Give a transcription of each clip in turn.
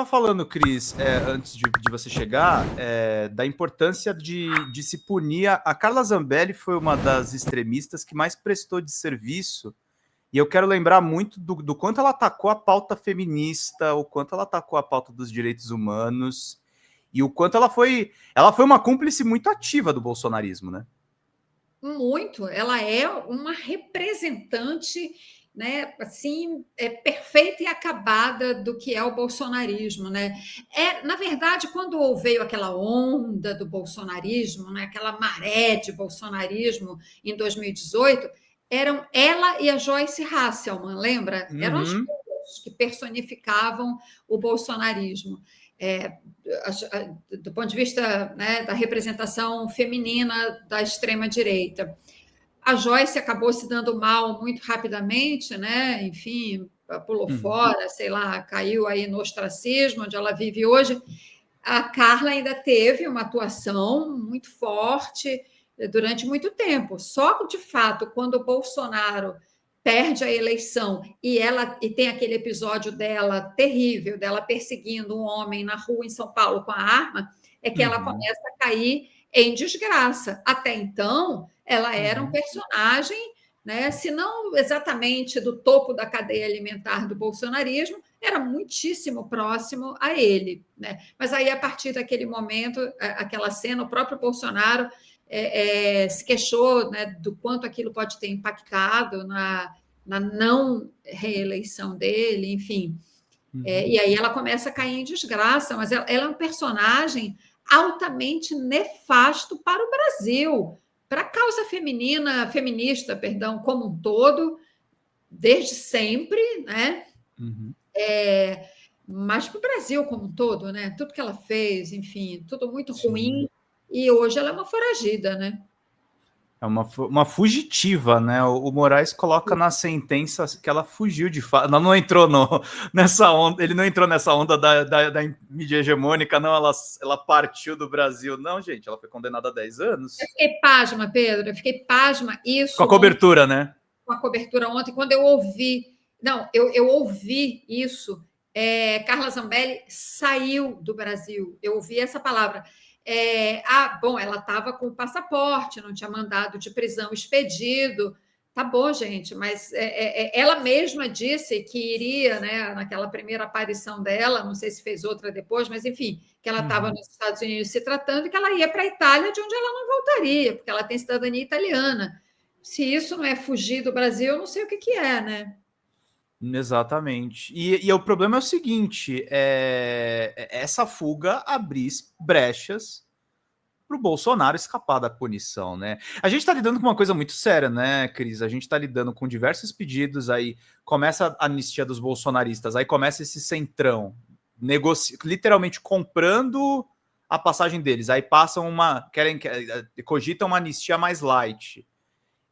estava falando, Cris, antes de você chegar, da importância de se punir. A Carla Zambelli foi uma das extremistas que mais prestou de serviço, e eu quero lembrar muito do quanto ela atacou a pauta feminista, o quanto ela atacou a pauta dos direitos humanos, e o quanto ela foi uma cúmplice muito ativa do bolsonarismo, né? Muito. Ela é uma representante, né, assim, perfeita e acabada do que é o bolsonarismo, né? Na verdade, quando veio aquela onda do bolsonarismo, né, aquela maré de bolsonarismo em 2018, eram ela e a Joyce Hasselman, lembra? Eram as duas que personificavam o bolsonarismo. É, do ponto de vista, né, da representação feminina da extrema-direita. A Joyce acabou se dando mal muito rapidamente, né? Enfim, pulou fora, sei lá, caiu aí no ostracismo, onde ela vive hoje. A Carla ainda teve uma atuação muito forte durante muito tempo. Só de fato, quando o Bolsonaro perde a eleição e tem aquele episódio dela terrível, dela perseguindo um homem na rua em São Paulo com a arma, é que ela começa a cair em desgraça. Até então, ela era um personagem, né, se não exatamente do topo da cadeia alimentar do bolsonarismo, era muitíssimo próximo a ele, né? Mas aí, a partir daquele momento, aquela cena, o próprio Bolsonaro se queixou, né, do quanto aquilo pode ter impactado na não reeleição dele, enfim. E aí ela começa a cair em desgraça, mas ela é um personagem altamente nefasto para o Brasil, para a causa feminista, perdão, como um todo, desde sempre, né? Mas para o Brasil como um todo, né? Tudo que ela fez, enfim, tudo muito ruim. E hoje ela é uma foragida, né? É uma fugitiva, né? O Moraes coloca na sentença que ela fugiu de fato. Ela não entrou nessa onda, ele não entrou nessa onda da mídia hegemônica, não. Ela partiu do Brasil. Não, gente, ela foi condenada a 10 anos. Eu fiquei pasma, Pedro, eu fiquei pasma. Isso com a cobertura, né? Com a cobertura ontem, quando eu ouvi. Não, eu ouvi isso. Carla Zambelli saiu do Brasil. Eu ouvi essa palavra. Bom, ela estava com o passaporte, não tinha mandado de prisão expedido. Tá bom, gente, mas ela mesma disse que iria, né, naquela primeira aparição dela, não sei se fez outra depois, mas enfim, que ela estava nos Estados Unidos se tratando e que ela ia para a Itália, de onde ela não voltaria, porque ela tem cidadania italiana. Se isso não é fugir do Brasil, eu não sei o que é, né? Exatamente. E o problema é o seguinte: essa fuga abrir brechas para o Bolsonaro escapar da punição, né? A gente está lidando com uma coisa muito séria, né, Cris? A gente está lidando com diversos pedidos, aí começa a anistia dos bolsonaristas, aí começa esse centrão, literalmente comprando a passagem deles, aí passam cogitam uma anistia mais light.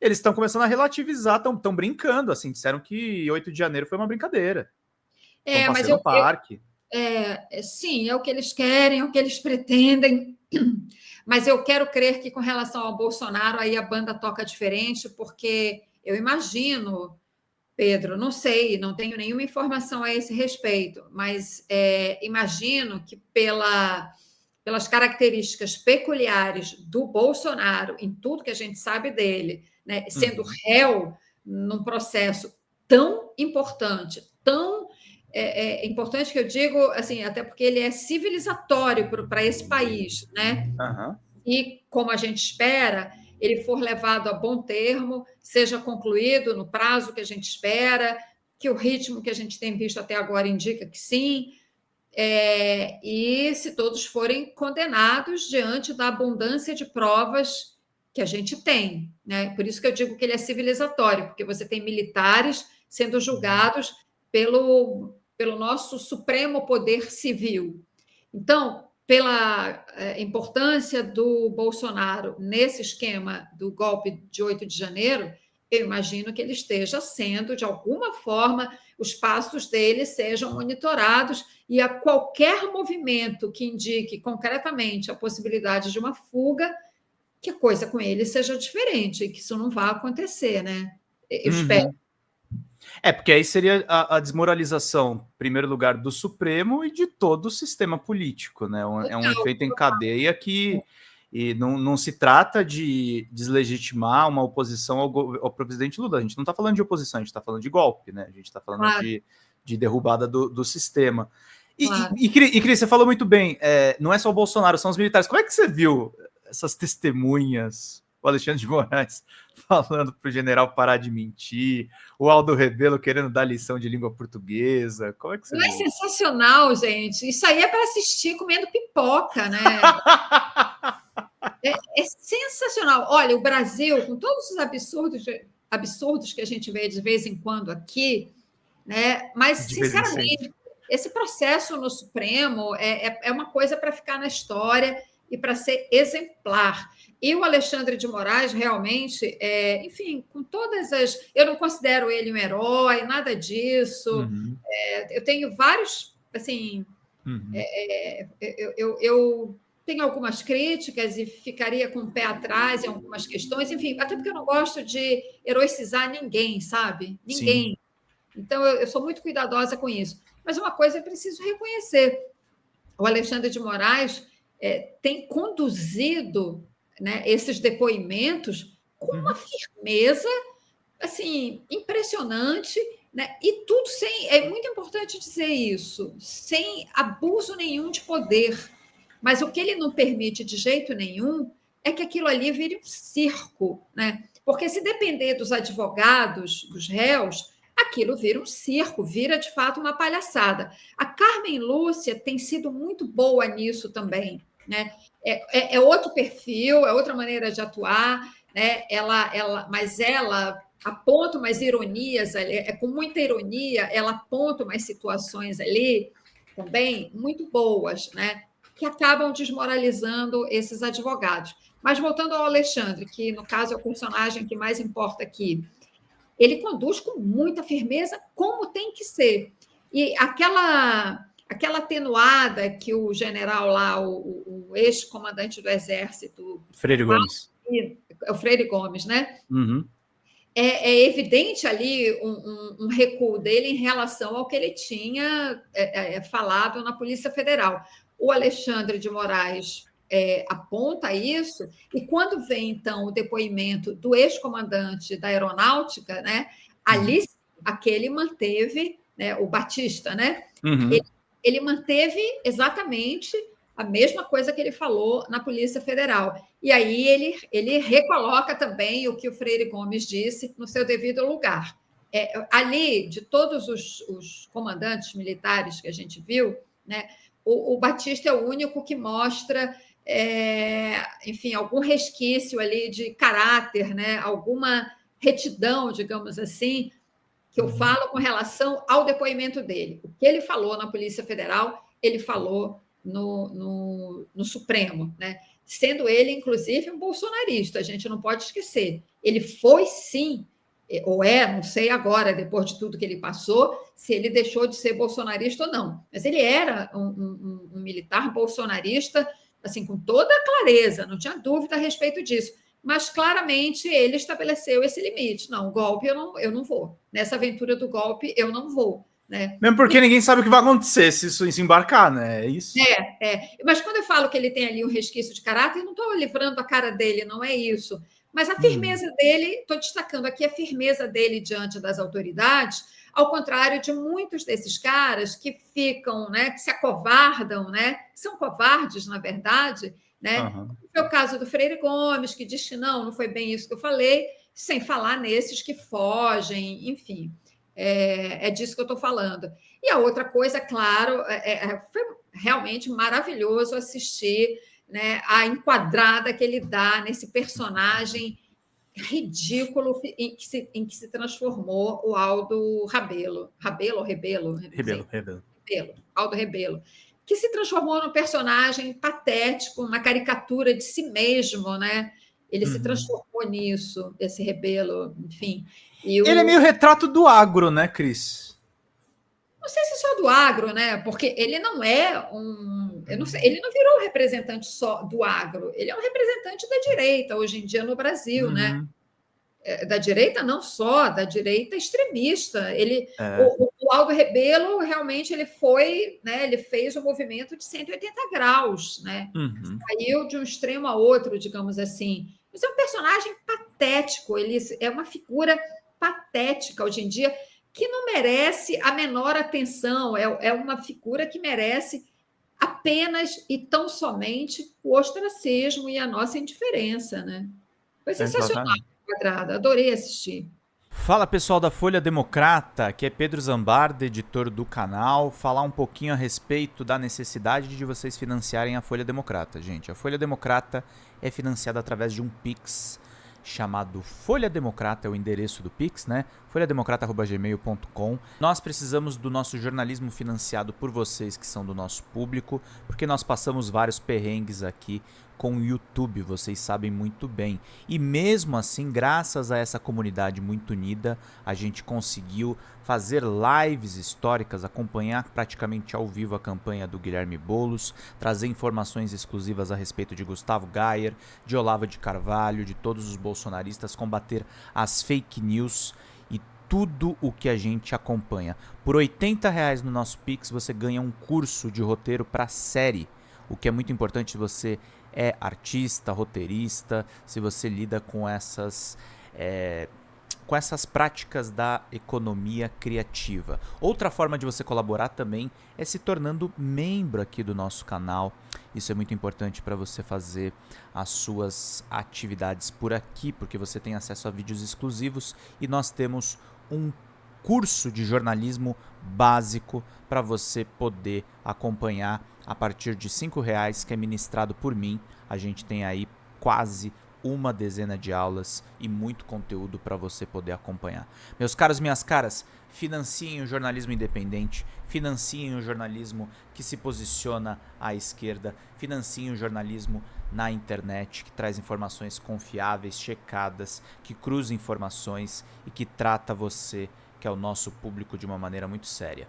Eles estão começando a relativizar, estão brincando, assim, disseram que 8 de janeiro foi uma brincadeira. Foi um passeio no parque. Sim, é o que eles querem, é o que eles pretendem, mas eu quero crer que com relação ao Bolsonaro aí a banda toca diferente, porque eu imagino, Pedro, não sei, não tenho nenhuma informação a esse respeito, mas imagino que pelas características peculiares do Bolsonaro, em tudo que a gente sabe dele, né, sendo réu num processo tão importante, tão importante que eu digo, assim, até porque ele é civilizatório para esse país, né? E, como a gente espera, ele for levado a bom termo, seja concluído no prazo que a gente espera, que o ritmo que a gente tem visto até agora indica que sim, e se todos forem condenados diante da abundância de provas que a gente tem, né? Por isso que eu digo que ele é civilizatório, porque você tem militares sendo julgados pelo nosso supremo poder civil. Então, pela importância do Bolsonaro nesse esquema do golpe de 8 de janeiro, eu imagino que ele esteja sendo, de alguma forma, os passos dele sejam monitorados e a qualquer movimento que indique concretamente a possibilidade de uma fuga, que a coisa com ele seja diferente, que isso não vá acontecer, né? Eu espero. Porque aí seria a desmoralização, em primeiro lugar, do Supremo e de todo o sistema político, né? É um Total, efeito em total. cadeia que e não se trata de deslegitimar uma oposição ao presidente Lula. A gente não está falando de oposição, a gente está falando de golpe, né? A gente está falando Claro, de derrubada do sistema. claro. Cris, você falou muito bem, não é só o Bolsonaro, são os militares. Como é que você viu essas testemunhas? O Alexandre de Moraes falando para o general parar de mentir, o Aldo Rebelo querendo dar lição de língua portuguesa. Como é que você Não é viu isso? sensacional, gente? Isso aí é para assistir comendo pipoca, né? É sensacional. Olha, o Brasil, com todos os absurdos que a gente vê de vez em quando aqui, né? Mas, De vez em sempre. sinceramente, esse processo no Supremo é uma coisa para ficar na história e para ser exemplar. E o Alexandre de Moraes, realmente, enfim, com todas as. Eu não considero ele um herói, nada disso. Uhum. Eu tenho vários. Assim, Uhum. eu tenho algumas críticas e ficaria com o pé atrás em algumas questões, enfim, até porque eu não gosto de heroicizar ninguém, sabe? Sim. Ninguém. Então, eu sou muito cuidadosa com isso. Mas uma coisa é preciso reconhecer: o Alexandre de Moraes tem conduzido, né, esses depoimentos com uma firmeza assim impressionante, né? E tudo sem, é muito importante dizer isso, sem abuso nenhum de poder. Mas o que ele não permite de jeito nenhum é que aquilo ali vire um circo, né? Porque se depender dos advogados, dos réus, aquilo vira um circo, vira de fato uma palhaçada. A Carmen Lúcia tem sido muito boa nisso também, né? É outro perfil, é outra maneira de atuar, né? Mas ela aponta umas ironias ali, com muita ironia, ela aponta umas situações ali também muito boas, né? Que acabam desmoralizando esses advogados. Mas voltando ao Alexandre, que no caso é o personagem que mais importa aqui, ele conduz com muita firmeza, como tem que ser. E aquela atenuada que o general lá, o ex-comandante do Exército, Freire Gomes. o Freire Gomes, né? Uhum. É evidente ali um recuo dele em relação ao que ele tinha falado na Polícia Federal. O Alexandre de Moraes aponta isso, e quando vem, então, o depoimento do ex-comandante da Aeronáutica, né, ali, aquele manteve, né, o Batista, né, ele manteve exatamente a mesma coisa que ele falou na Polícia Federal. E aí ele recoloca também o que o Freire Gomes disse no seu devido lugar. Ali, de todos os comandantes militares que a gente viu, né, o Batista é o único que mostra, enfim, algum resquício ali de caráter, né, alguma retidão, digamos assim, que eu falo com relação ao depoimento dele. O que ele falou na Polícia Federal, ele falou no Supremo, né? Sendo ele, inclusive, um bolsonarista, a gente não pode esquecer. Ele foi, sim, ou não sei agora, depois de tudo que ele passou, se ele deixou de ser bolsonarista ou não. Mas ele era um militar bolsonarista, assim, com toda a clareza, não tinha dúvida a respeito disso. Mas claramente ele estabeleceu esse limite. Não, golpe eu não vou. Nessa aventura do golpe eu não vou. Né? Mesmo porque ninguém sabe o que vai acontecer se isso se embarcar, né? É isso. Mas quando eu falo que ele tem ali um resquício de caráter, eu não estou livrando a cara dele, não é isso. Mas a firmeza dele, estou destacando aqui a firmeza dele diante das autoridades, ao contrário de muitos desses caras que ficam, né, que se acovardam, né, são covardes, na verdade, né? Foi o caso do Freire Gomes, que diz que não foi bem isso que eu falei, sem falar nesses que fogem, enfim. É disso que eu estou falando. E a outra coisa, claro, foi realmente maravilhoso assistir, né, a enquadrada que ele dá nesse personagem ridículo em que se transformou o Aldo Rebelo. Rebelo? Aldo Rebelo. Que se transformou num personagem patético, uma caricatura de si mesmo, né? Ele se transformou nisso, esse Rebelo, enfim. Ele é meio retrato do agro, né, Cris? Não sei se só do agro, né? Porque ele não é eu não sei, ele não virou um representante só do agro, ele é um representante da direita hoje em dia no Brasil, né? Da direita não só, da direita extremista. É. O Aldo Rebelo realmente ele foi, né, ele fez um movimento de 180 graus, né? Uhum. Saiu de um extremo a outro, digamos assim. Mas é um personagem patético, ele é uma figura patética hoje em dia, que não merece a menor atenção, é uma figura que merece apenas e tão somente o ostracismo e a nossa indiferença, né? Foi sensacional, Exatamente. Quadrada, adorei assistir. Fala pessoal da Folha Democrata, aqui é Pedro Zambarda, editor do canal, falar um pouquinho a respeito da necessidade de vocês financiarem a Folha Democrata, gente. A Folha Democrata é financiada através de um Pix chamado Folha Democrata, é o endereço do Pix, né? folhademocrata@gmail.com. Nós precisamos do nosso jornalismo financiado por vocês que são do nosso público, porque nós passamos vários perrengues aqui com o YouTube, vocês sabem muito bem. E mesmo assim, graças a essa comunidade muito unida, a gente conseguiu fazer lives históricas, acompanhar praticamente ao vivo a campanha do Guilherme Boulos, trazer informações exclusivas a respeito de Gustavo Gayer, de Olavo de Carvalho, de todos os bolsonaristas, combater as fake news e tudo o que a gente acompanha. Por R$80 no nosso Pix, você ganha um curso de roteiro para série, o que é muito importante se você é artista, roteirista, se você lida com essas práticas da economia criativa. Outra forma de você colaborar também é se tornando membro aqui do nosso canal. Isso é muito importante para você fazer as suas atividades por aqui, porque você tem acesso a vídeos exclusivos e nós temos um curso de jornalismo básico para você poder acompanhar a partir de R$5, que é ministrado por mim. A gente tem aí quase uma dezena de aulas e muito conteúdo para você poder acompanhar. Meus caros, minhas caras, financiem o jornalismo independente, financiem o jornalismo que se posiciona à esquerda, financiem o jornalismo na internet, que traz informações confiáveis, checadas, que cruza informações e que trata você, que é o nosso público, de uma maneira muito séria.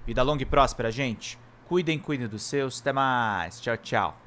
Vida longa e próspera, gente. Cuidem dos seus. Até mais. Tchau, tchau.